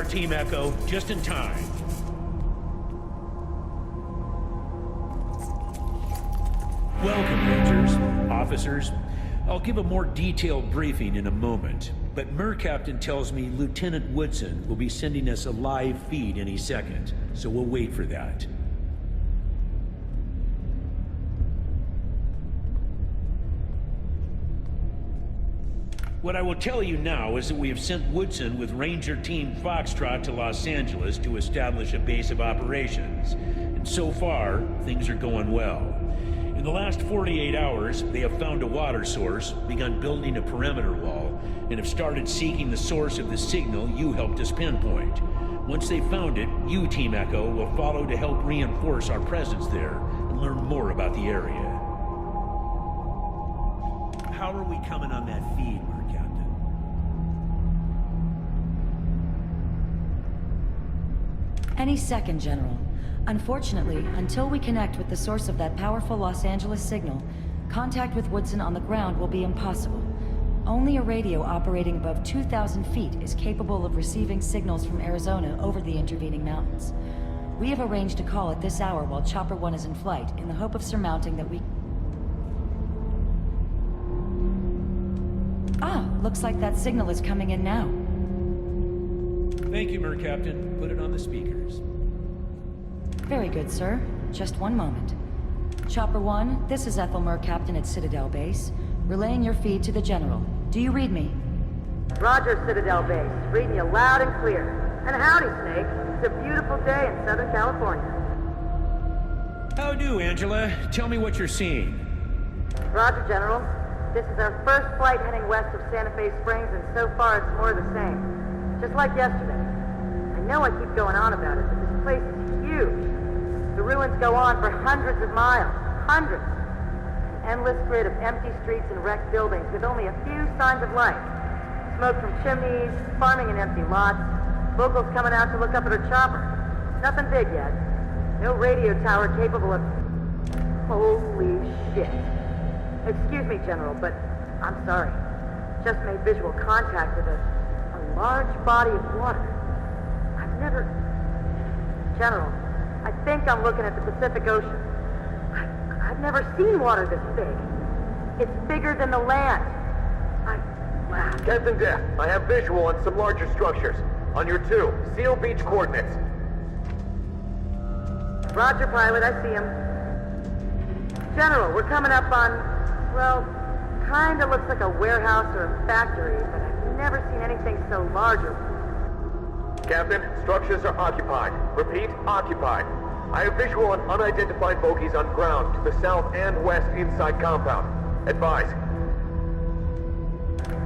Team Echo, just in time. Welcome, Rangers, officers. I'll give a more detailed briefing in a moment, but Captain tells me Lieutenant Woodson will be sending us a live feed any second, so we'll wait for that. What I will tell you now is that we have sent Woodson with Ranger Team Foxtrot to Los Angeles to establish a base of operations. And so far, things are going well. In the last 48 hours, they have found a water source, begun building a perimeter wall, and have started seeking the source of the signal you helped us pinpoint. Once they've found it, you, Team Echo, will follow to help reinforce our presence there and learn more about the area. How are we coming on that feed, Captain? Any second, General. Unfortunately, until we connect with the source of that powerful Los Angeles signal, contact with Woodson on the ground will be impossible. Only a radio operating above 2,000 feet is capable of receiving signals from Arizona over the intervening mountains. We have arranged a call at this hour while Chopper 1 is in flight, in the hope of surmounting that we... Ah, looks like that signal is coming in now. Thank you, Captain. Put it on the speakers. Very good, sir. Just one moment. Chopper 1, this is Ethel Captain at Citadel Base, relaying your feed to the General. Do you read me? Roger, Citadel Base. Reading you loud and clear. And howdy, Snake. It's a beautiful day in Southern California. How do, Angela? Tell me what you're seeing. Roger, General. This is our first flight heading west of Santa Fe Springs, and so far it's more of the same. Just like yesterday. I know I keep going on about it, but this place is huge. The ruins go on for hundreds of miles. Hundreds. An endless grid of empty streets and wrecked buildings with only a few signs of life. Smoke from chimneys, farming in empty lots, locals coming out to look up at her chopper. Nothing big yet. No radio tower capable of... Holy shit. Excuse me, General, but I'm sorry. Just made visual contact with a large body of water. I've never... General, I think I'm looking at the Pacific Ocean. I've never seen water this big. It's bigger than the land. Wow. Captain Death, I have visual on some larger structures. On your 2, Seal Beach coordinates. Roger, pilot, I see him. General, we're coming up on, well, kinda looks like a warehouse or a factory, but I've never seen anything so large or... Captain, structures are occupied. Repeat, occupied. I have visual on unidentified bogies on ground to the south and west inside compound. Advise.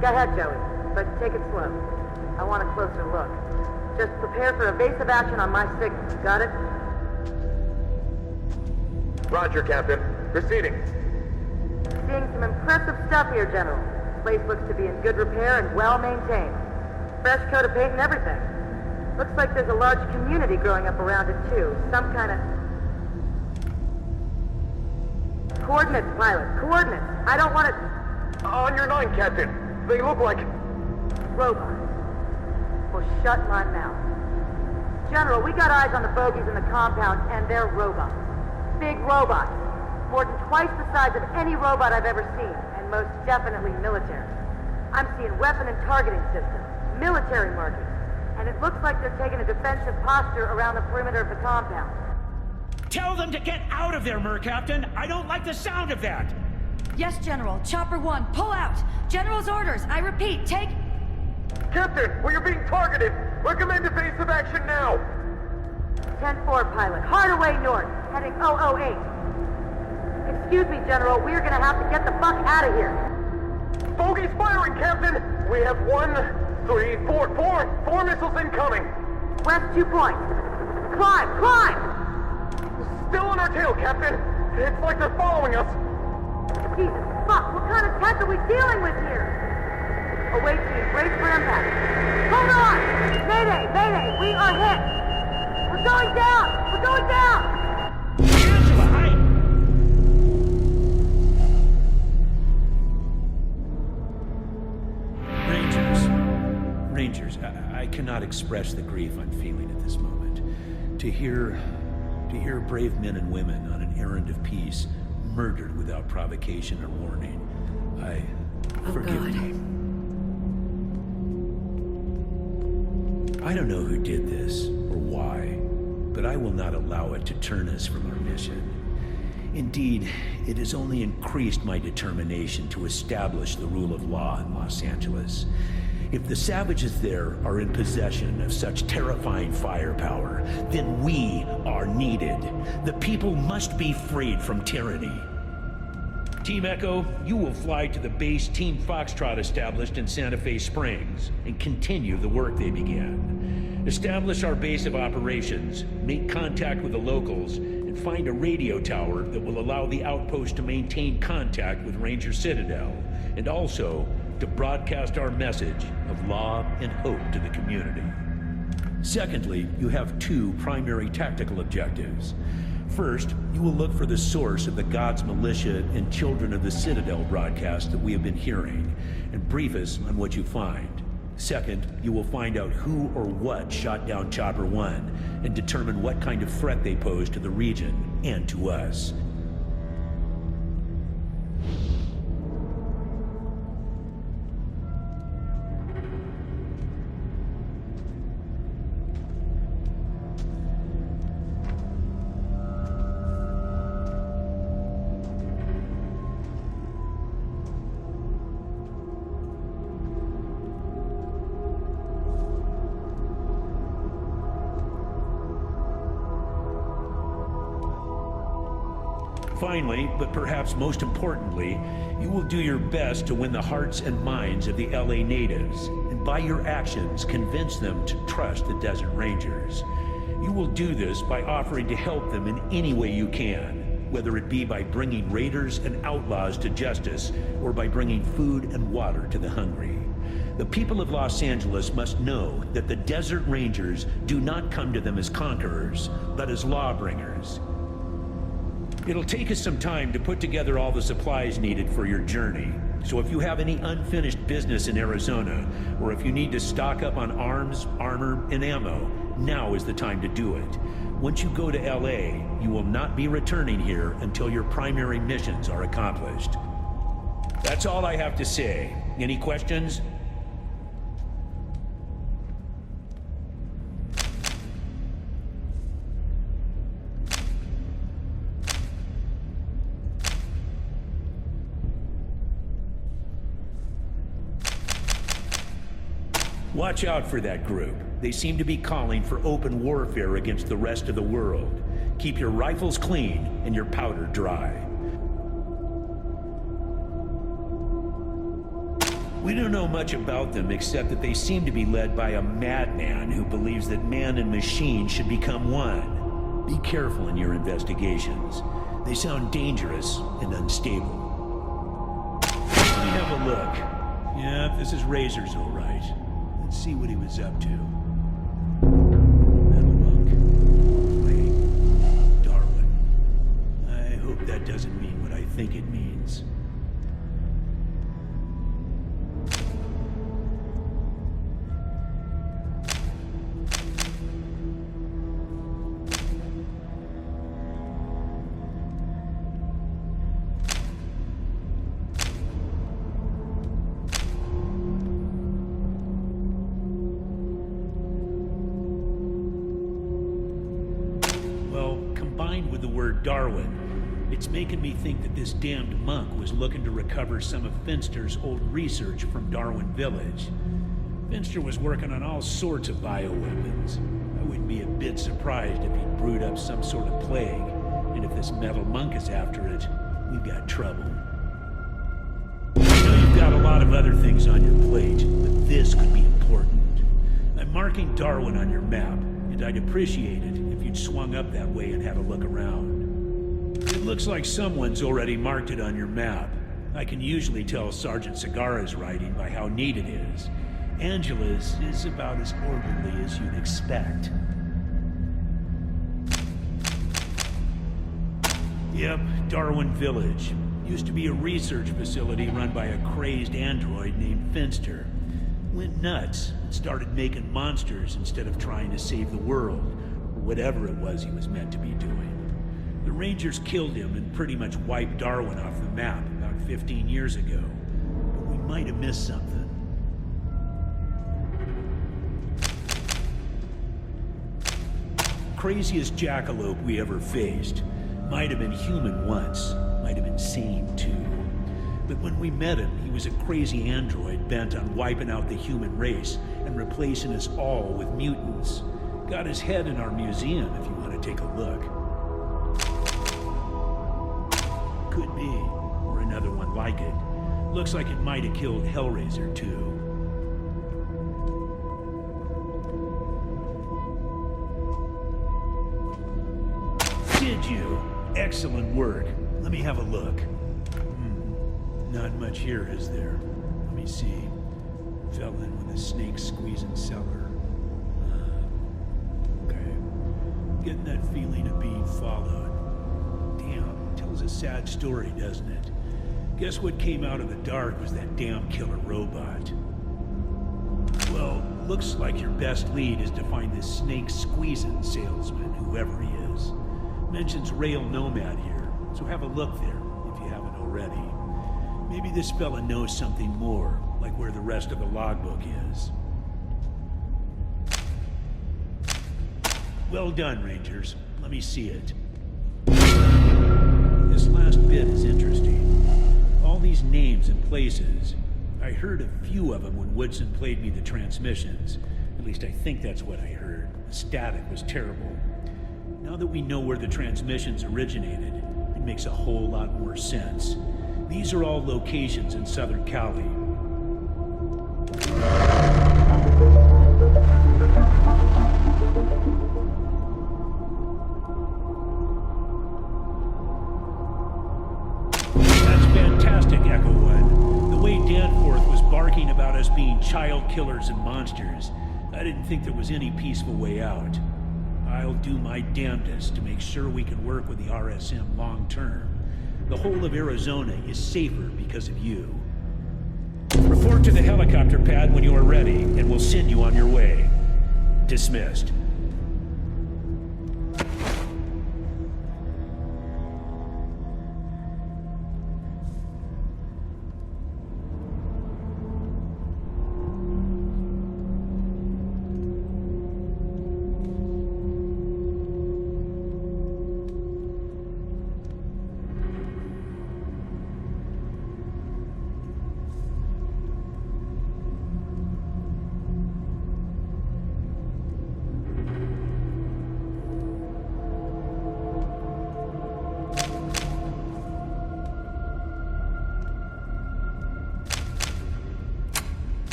Go ahead, Joey, but take it slow. I want a closer look. Just prepare for evasive action on my signal. Got it? Roger, Captain. Proceeding. Seeing some impressive stuff here, General. Place looks to be in good repair and well maintained. Fresh coat of paint and everything. Looks like there's a large community growing up around it, too. Some kind of... Coordinates, pilot. Coordinates. I don't want to... On your 9, Captain. They look like... robots. Well, shut my mouth. General, we got eyes on the bogies in the compound, and they're robots. Big robots. More than twice the size of any robot I've ever seen, and most definitely military. I'm seeing weapon and targeting systems, military markings, and it looks like they're taking a defensive posture around the perimeter of the compound. Tell them to get out of there, Captain! I don't like the sound of that! Yes, General. Chopper 1, pull out! General's orders! I repeat, take... Captain, we are being targeted! Recommend evasive action now! 10-4, pilot. Hard away north, heading 008. Excuse me, General. We're gonna have to get the fuck out of here. Bogey's firing, Captain! We have 1, 3, 4 missiles incoming! West 2 points. Climb! Climb! Still on our tail, Captain! It's like they're following us! Jesus fuck! What kind of tech are we dealing with here? Await team, brace for impact. Hold on! Mayday! Mayday! We are hit! We're going down! We're going down! Angela, Rangers, I cannot cannot express the grief I'm feeling at this moment. To hear brave men and women on an errand of peace murdered without provocation or warning, forgive me. I don't know who did this or why, but I will not allow it to turn us from our mission. Indeed, it has only increased my determination to establish the rule of law in Los Angeles. If the savages there are in possession of such terrifying firepower, then we are needed. The people must be freed from tyranny. Team Echo, you will fly to the base Team Foxtrot established in Santa Fe Springs and continue the work they began. Establish our base of operations, make contact with the locals, and find a radio tower that will allow the outpost to maintain contact with Ranger Citadel, and also to broadcast our message of law and hope to the community. Secondly, you have two primary tactical objectives. First, you will look for the source of the Gods Militia and Children of the Citadel broadcast that we have been hearing, and brief us on what you find. Second, you will find out who or what shot down Chopper 1, and determine what kind of threat they pose to the region and to us. Finally, but perhaps most importantly, you will do your best to win the hearts and minds of the LA natives, and by your actions convince them to trust the Desert Rangers. You will do this by offering to help them in any way you can, whether it be by bringing raiders and outlaws to justice, or by bringing food and water to the hungry. The people of Los Angeles must know that the Desert Rangers do not come to them as conquerors, but as lawbringers. It'll take us some time to put together all the supplies needed for your journey. So if you have any unfinished business in Arizona, or if you need to stock up on arms, armor, and ammo, now is the time to do it. Once you go to LA, you will not be returning here until your primary missions are accomplished. That's all I have to say. Any questions? Watch out for that group. They seem to be calling for open warfare against the rest of the world. Keep your rifles clean and your powder dry. We don't know much about them except that they seem to be led by a madman who believes that man and machine should become one. Be careful in your investigations. They sound dangerous and unstable. Let me have a look. Yeah, this is Razor's all right. Let's see what he was up to. Metal monk. Playing Darwin. I hope that doesn't mean what I think it means. With the word Darwin, it's making me think that this damned monk was looking to recover some of Finster's old research from Darwin Village. Finster was working on all sorts of bioweapons. I wouldn't be a bit surprised if he'd brewed up some sort of plague, and if this metal monk is after it, we've got trouble. I know you've got a lot of other things on your plate, but this could be important. I'm marking Darwin on your map, and I'd appreciate it if you'd swung up that way and had a look around. It looks like someone's already marked it on your map. I can usually tell Sergeant Segarra's writing by how neat it is. Angela's is about as orderly as you'd expect. Yep, Darwin Village. Used to be a research facility run by a crazed android named Finster. Went nuts and started making monsters instead of trying to save the world, or whatever it was he was meant to be doing. The Rangers killed him and pretty much wiped Darwin off the map about 15 years ago. But we might have missed something. Craziest jackalope we ever faced. Might have been human once, might have been sane too. But when we met him, he was a crazy android bent on wiping out the human race and replacing us all with mutants. Got his head in our museum if you want to take a look. Could be, or another one like it. Looks like it might have killed Hellraiser too. Did you? Excellent work. Let me have a look. Not much here, is there? Let me see. Fell in with a snake squeezing cellar. Okay. Getting that feeling of being followed. Damn, tells a sad story, doesn't it? Guess what came out of the dark was that damn killer robot. Well, looks like your best lead is to find this snake squeezing salesman, whoever he is. Mentions Rail Nomad here, so have a look there if you haven't already. Maybe this fella knows something more, like where the rest of the logbook is. Well done, Rangers. Let me see it. This last bit is interesting. All these names and places. I heard a few of them when Woodson played me the transmissions. At least I think that's what I heard. The static was terrible. Now that we know where the transmissions originated, it makes a whole lot more sense. These are all locations in Southern Cali. That's fantastic, Echo One. The way Danforth was barking about us being child killers and monsters, I didn't think there was any peaceful way out. I'll do my damnedest to make sure we can work with the RSM long term. The whole of Arizona is safer because of you. Report to the helicopter pad when you are ready, and we'll send you on your way. Dismissed.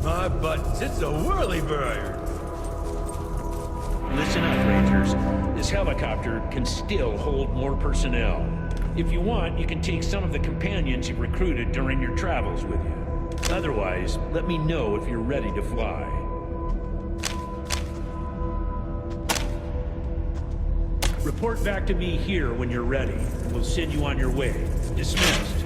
My buttons, it's a whirly-bird! Listen up, Rangers. This helicopter can still hold more personnel. If you want, you can take some of the companions you've recruited during your travels with you. Otherwise, let me know if you're ready to fly. Report back to me here when you're ready, and we'll send you on your way. Dismissed.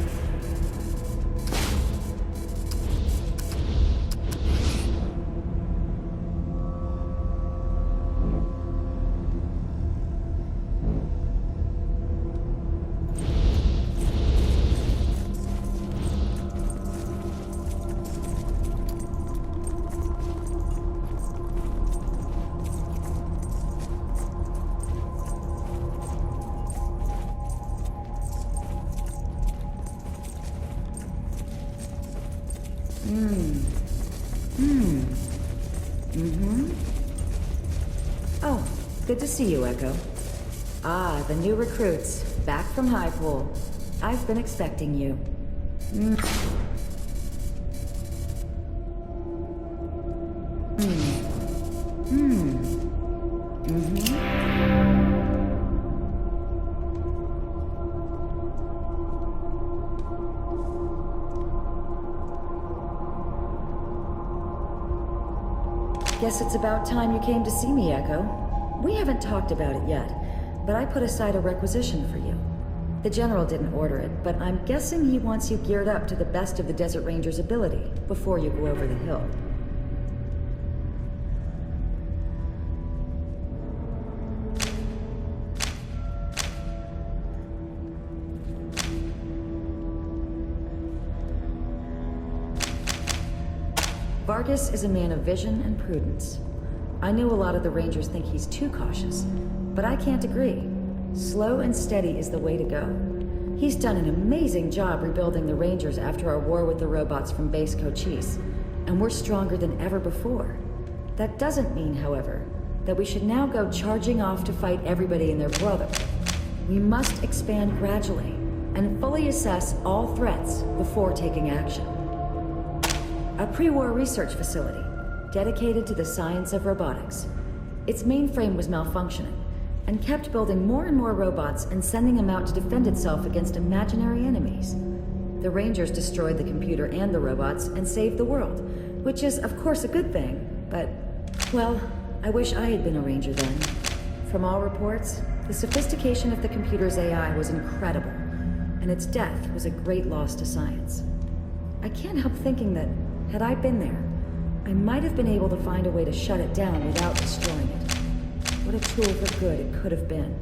to see you, Echo. Ah, the new recruits, back from High Pool. I've been expecting you. Guess it's about time you came to see me, Echo. We haven't talked about it yet, but I put aside a requisition for you. The General didn't order it, but I'm guessing he wants you geared up to the best of the Desert Ranger's ability before you go over the hill. Vargas is a man of vision and prudence. I know a lot of the Rangers think he's too cautious, but I can't agree. Slow and steady is the way to go. He's done an amazing job rebuilding the Rangers after our war with the robots from Base Cochise, and we're stronger than ever before. That doesn't mean, however, that we should now go charging off to fight everybody and their brother. We must expand gradually and fully assess all threats before taking action. A pre-war research facility dedicated to the science of robotics. Its mainframe was malfunctioning and kept building more and more robots and sending them out to defend itself against imaginary enemies. The Rangers destroyed the computer and the robots and saved the world, which is of course a good thing, but, well, I wish I had been a Ranger then. From all reports, the sophistication of the computer's AI was incredible, and its death was a great loss to science. I can't help thinking that, had I been there, I might have been able to find a way to shut it down without destroying it. What a tool for good it could have been.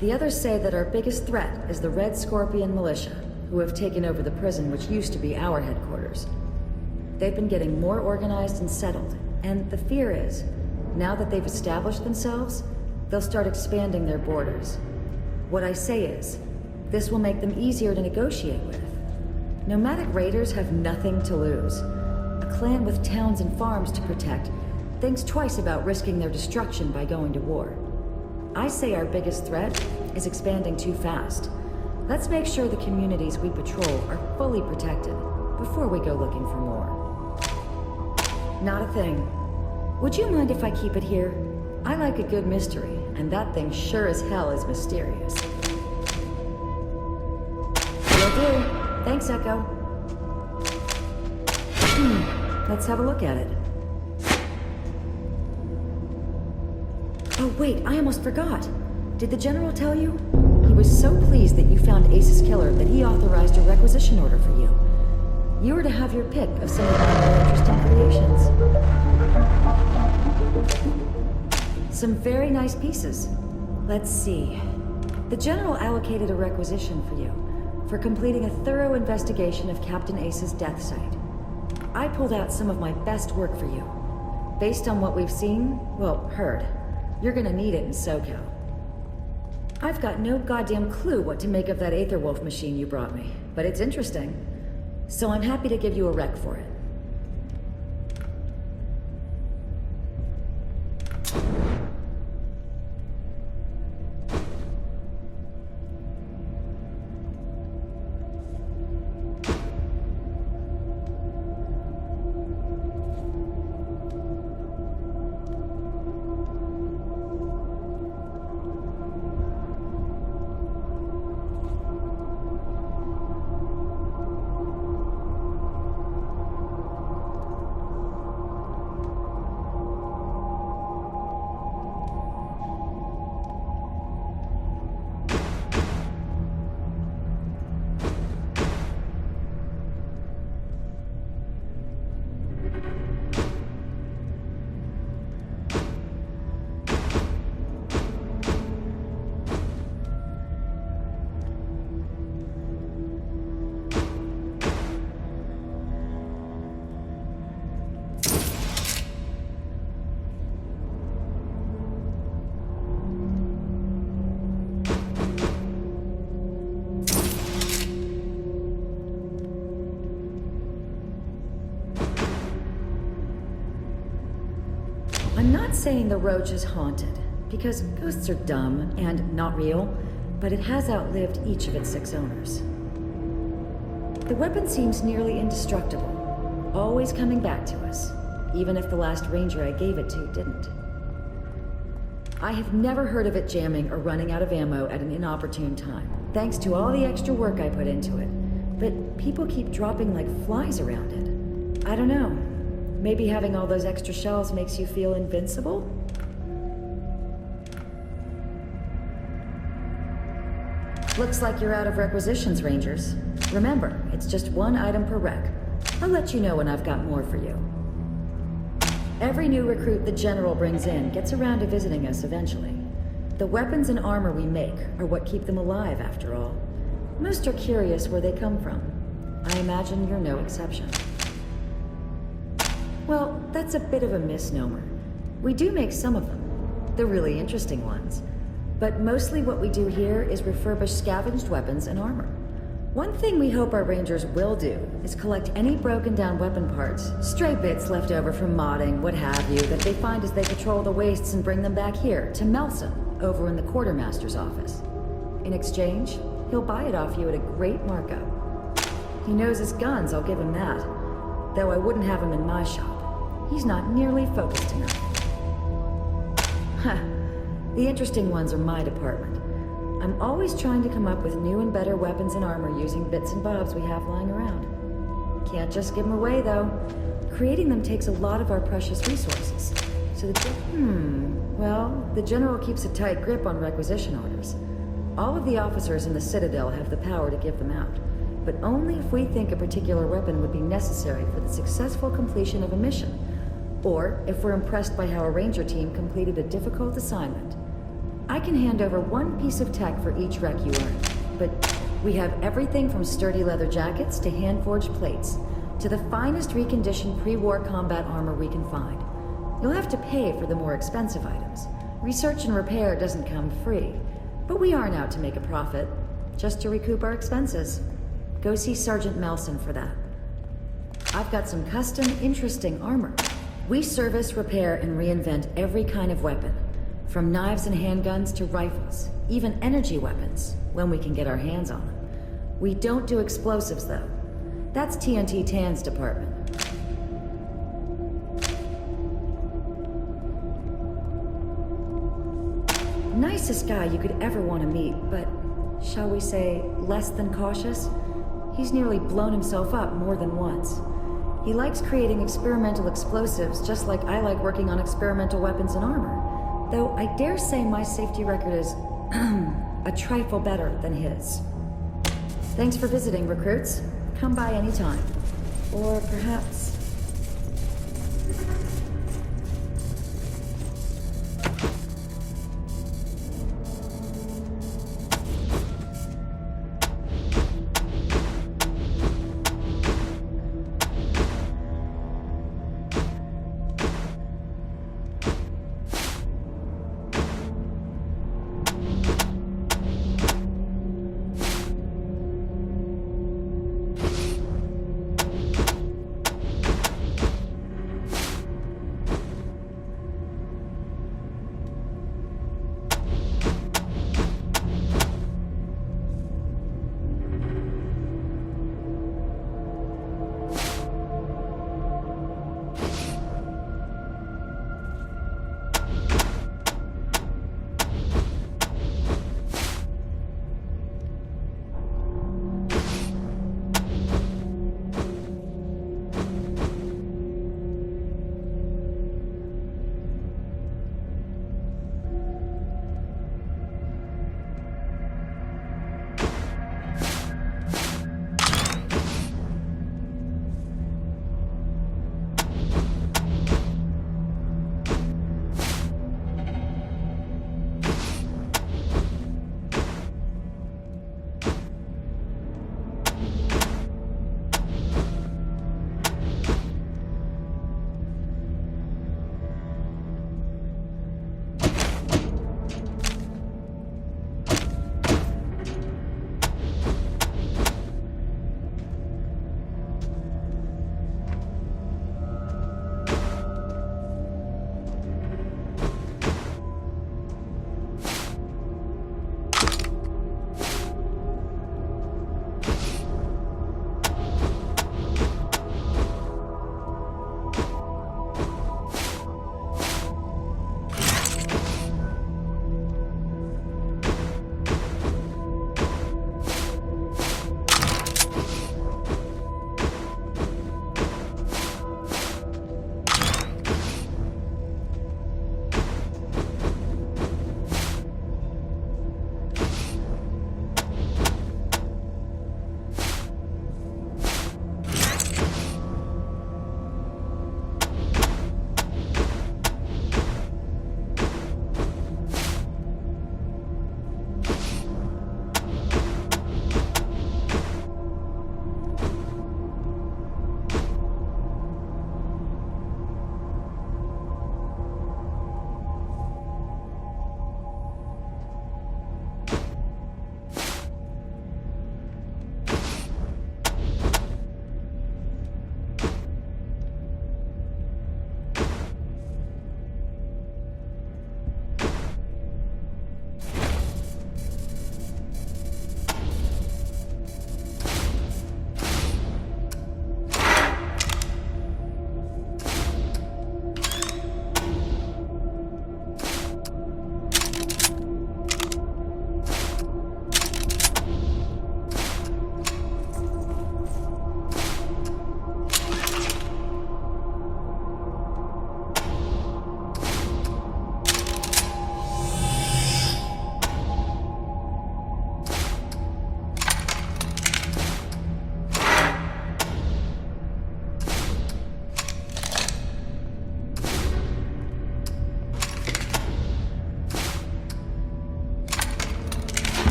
The others say that our biggest threat is the Red Scorpion militia, who have taken over the prison which used to be our headquarters. They've been getting more organized and settled, and the fear is, now that they've established themselves, they'll start expanding their borders. What I say is, this will make them easier to negotiate with. Nomadic raiders have nothing to lose. A clan with towns and farms to protect thinks twice about risking their destruction by going to war. I say our biggest threat is expanding too fast. Let's make sure the communities we patrol are fully protected before we go looking for more. Not a thing. Would you mind if I keep it here? I like a good mystery, and that thing sure as hell is mysterious. Will do. Thanks, Echo. Let's have a look at it. Oh wait, I almost forgot. Did the General tell you? He was so pleased that you found Ace's killer that he authorized a requisition order for you. You were to have your pick of some of my more interesting creations. Some very nice pieces. Let's see. The General allocated a requisition for you for completing a thorough investigation of Captain Ace's death site. I pulled out some of my best work for you. Based on what we've seen, well, heard, you're gonna need it in SoCal. I've got no goddamn clue what to make of that Aetherwolf machine you brought me, but it's interesting. So I'm happy to give you a rec for it. I'm not saying the Roach is haunted. because ghosts are dumb and not real, but it has outlived each of its 6 owners. The weapon seems nearly indestructible, always coming back to us, even if the last ranger I gave it to didn't. I have never heard of it jamming or running out of ammo at an inopportune time, thanks to all the extra work I put into it. But people keep dropping like flies around it. I don't know. Maybe having all those extra shells makes you feel invincible? Looks like you're out of requisitions, Rangers. Remember, it's just 1 item per rec. I'll let you know when I've got more for you. Every new recruit the General brings in gets around to visiting us eventually. The weapons and armor we make are what keep them alive, after all. Most are curious where they come from. I imagine you're no exception. Well, that's a bit of a misnomer. We do make some of them, the really interesting ones. But mostly what we do here is refurbish scavenged weapons and armor. One thing we hope our Rangers will do is collect any broken down weapon parts, stray bits left over from modding, what have you, that they find as they patrol the wastes and bring them back here, to Melson, over in the Quartermaster's office. In exchange, he'll buy it off you at a great markup. He knows his guns, I'll give him that. Though I wouldn't have him in my shop. He's not nearly focused enough. Huh. The interesting ones are my department. I'm always trying to come up with new and better weapons and armor using bits and bobs we have lying around. Can't just give them away, though. Creating them takes a lot of our precious resources. So well, the General keeps a tight grip on requisition orders. All of the officers in the Citadel have the power to give them out, but only if we think a particular weapon would be necessary for the successful completion of a mission, or if we're impressed by how a Ranger team completed a difficult assignment. I can hand over 1 piece of tech for each rec you earn, but we have everything from sturdy leather jackets to hand-forged plates, to the finest reconditioned pre-war combat armor we can find. You'll have to pay for the more expensive items. Research and repair doesn't come free, but we aren't out to make a profit, just to recoup our expenses. Go see Sergeant Melson for that. I've got some custom, interesting armor. We service, repair, and reinvent every kind of weapon. From knives and handguns to rifles, even energy weapons, when we can get our hands on them. We don't do explosives, though. That's TNT Tan's department. Nicest guy you could ever want to meet, but, shall we say, less than cautious? He's nearly blown himself up more than once. He likes creating experimental explosives just like I like working on experimental weapons and armor. Though I dare say my safety record is a trifle better than his. Thanks for visiting, recruits. Come by anytime. Or perhaps...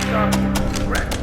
stop you. Correct.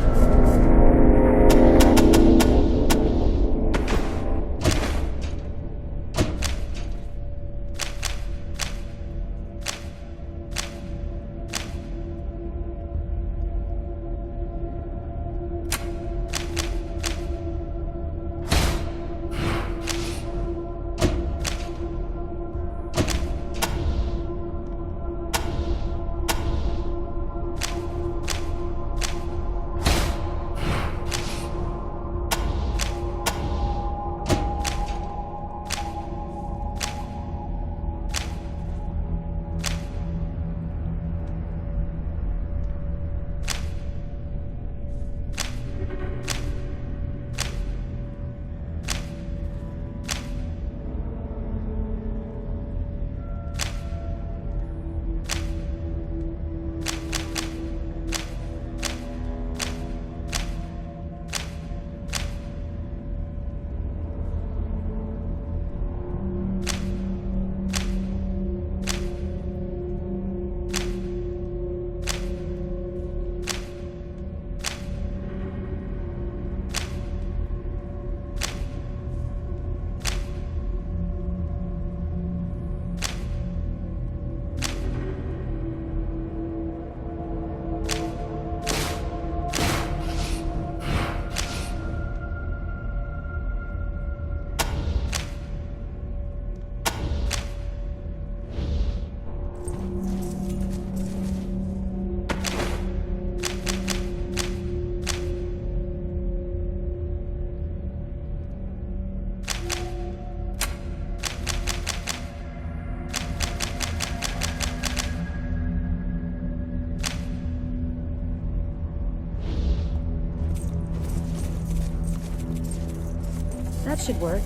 That should work.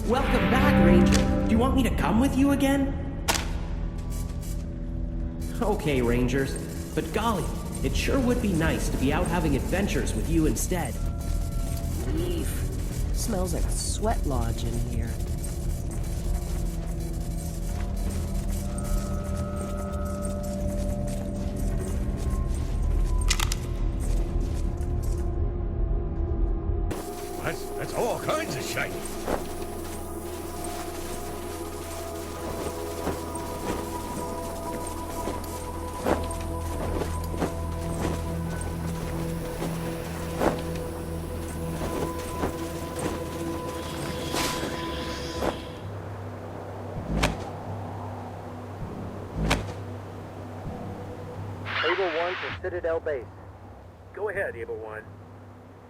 Welcome back, Ranger. Do you want me to come with you again? Okay, Rangers. But golly, it sure would be nice to be out having adventures with you instead. Eef. Smells like a sweat lodge in here. That's all kinds of shite. Able 1 to Citadel Base. Go ahead, Able 1.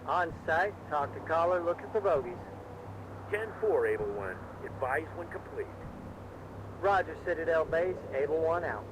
On site, talk to caller, looking for bogeys. 10-4, Able 1. Advise when complete. Roger, Citadel Base, Able 1 out.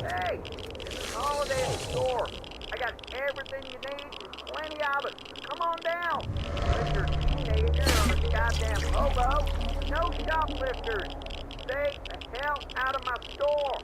Hey, this is Holiday Store. I got everything you need and plenty of it. Come on down. Unless you're a teenager or a goddamn hobo, no shoplifters. Stay the hell out of my store.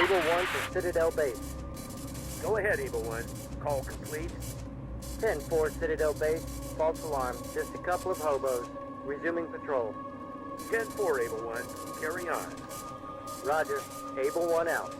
Able 1 to Citadel Base. Go ahead, Able 1. Call complete. 10-4 Citadel Base, false alarm, just a couple of hobos. Resuming patrol. 10-4, Able 1. Carry on. Roger, Able 1 out.